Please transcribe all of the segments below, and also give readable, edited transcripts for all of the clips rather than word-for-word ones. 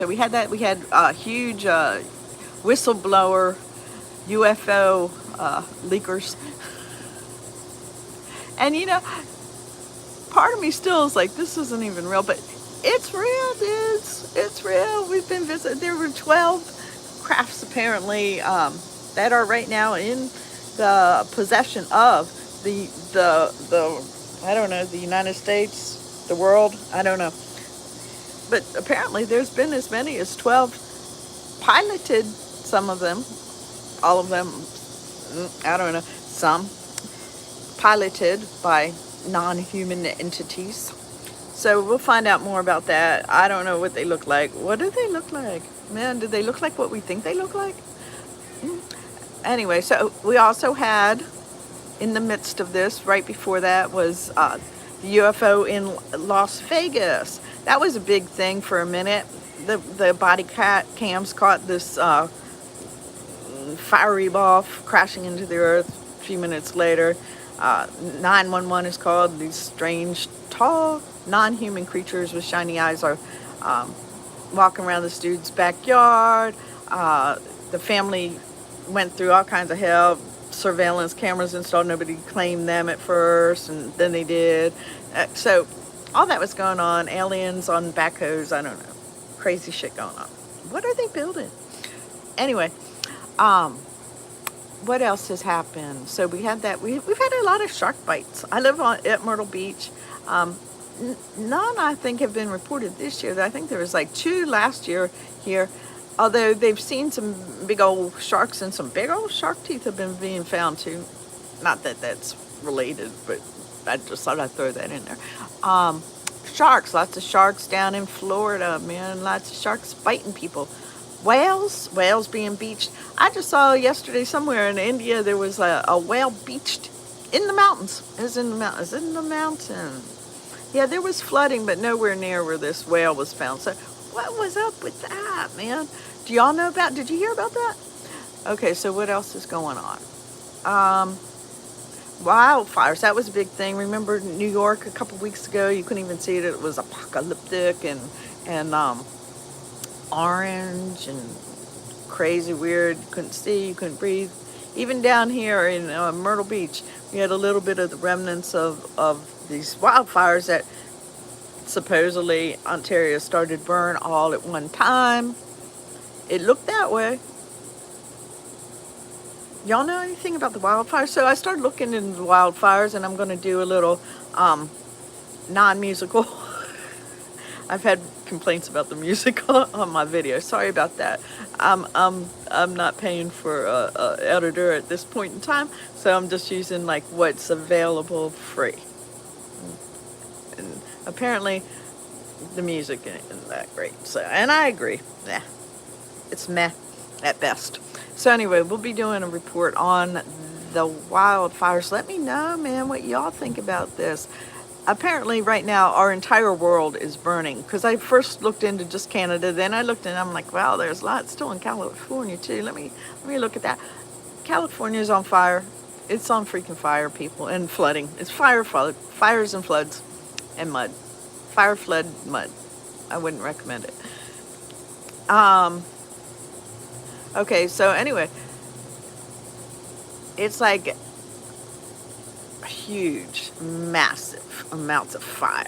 So we had that. We had huge whistleblower UFO leakers, and part of me still is like, this isn't even real, but it's real, dudes. It's real. We've been visited. There were 12 crafts apparently that are right now in the possession of the I don't know, the United States, the world. I don't know, but apparently there's been as many as 12 piloted. Some of them, all of them. I don't know. Some piloted by non-human entities. So we'll find out more about that. I don't know what they look like. What do they look like? Man, do they look like what we think they look like? Anyway, so we also had, in the midst of this, right before that, was the UFO in Las Vegas. That was a big thing for a minute. The body cams caught this fiery ball crashing into the earth a few minutes later. 911 is called. These strange, tall, non-human creatures with shiny eyes are walking around this dude's backyard. The family went through all kinds of hell. Surveillance cameras installed. Nobody claimed them at first, and then they did. So all that was going on. Aliens on backhoes. I don't know. Crazy shit going on. What are they building? Anyway, what else has happened? So we had that. We've had a lot of shark bites. I live at Myrtle Beach. None, I think, have been reported this year. I think there was like 2 last year here. Although they've seen some big old sharks, and some big old shark teeth have been being found too. Not that that's related, but I just thought I'd throw that in there. Sharks, lots of sharks down in Florida, man. Lots of sharks biting people. Whales being beached. I just saw yesterday somewhere in India there was a whale beached in the mountains. It was in the mountains. In the mountain. Yeah, there was flooding, but nowhere near where this whale was found. So what was up with that, man? Do y'all know about? Did you hear about that? Okay, so what else is going on? Wildfires. That was a big thing. Remember New York a couple weeks ago? You couldn't even see it. It was apocalyptic and orange and crazy weird. You couldn't see, you couldn't breathe. Even down here in Myrtle Beach, we had a little bit of the remnants of these wildfires that supposedly Ontario started to burn all at one time. It looked that way. Y'all know anything about the wildfires? So I started looking into the wildfires, and I'm going to do a little non-musical. I've had complaints about the music on my video. Sorry about that. I'm not paying for a editor at this point in time, so I'm just using like what's available free. And apparently, the music isn't that great. So, and I agree. Yeah, it's meh at best. So anyway, we'll be doing a report on the wildfires. Let me know, man, what y'all think about this. Apparently right now our entire world is burning, because I first looked into just Canada, then I looked and I'm like, wow, there's a lot still in California too. Let me look at that. California is on fire. It's on freaking fire, people, and flooding. It's fires and floods and mud. Fire, flood, mud. I wouldn't recommend it. Okay, so anyway, it's like huge, massive amounts of fire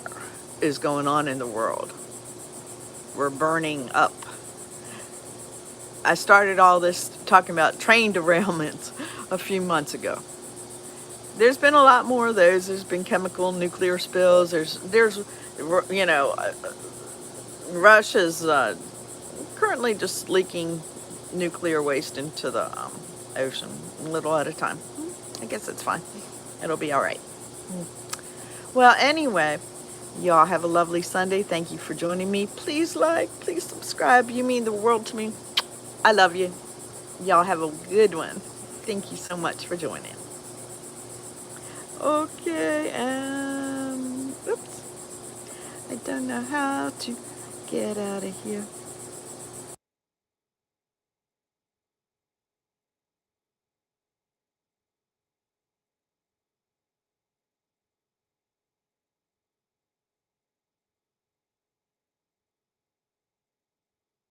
is going on in the world. We're burning up. I started all this talking about train derailments a few months ago. There's been a lot more of those. There's been chemical nuclear spills. There's Russia's currently just leaking nuclear waste into the ocean, a little at a time. I guess it's fine. It'll be all right. Well, anyway, y'all have a lovely Sunday. Thank you for joining me. Please like, please subscribe. You mean the world to me. I love you. Y'all have a good one. Thank you so much for joining. Okay, oops. I don't know how to get out of here.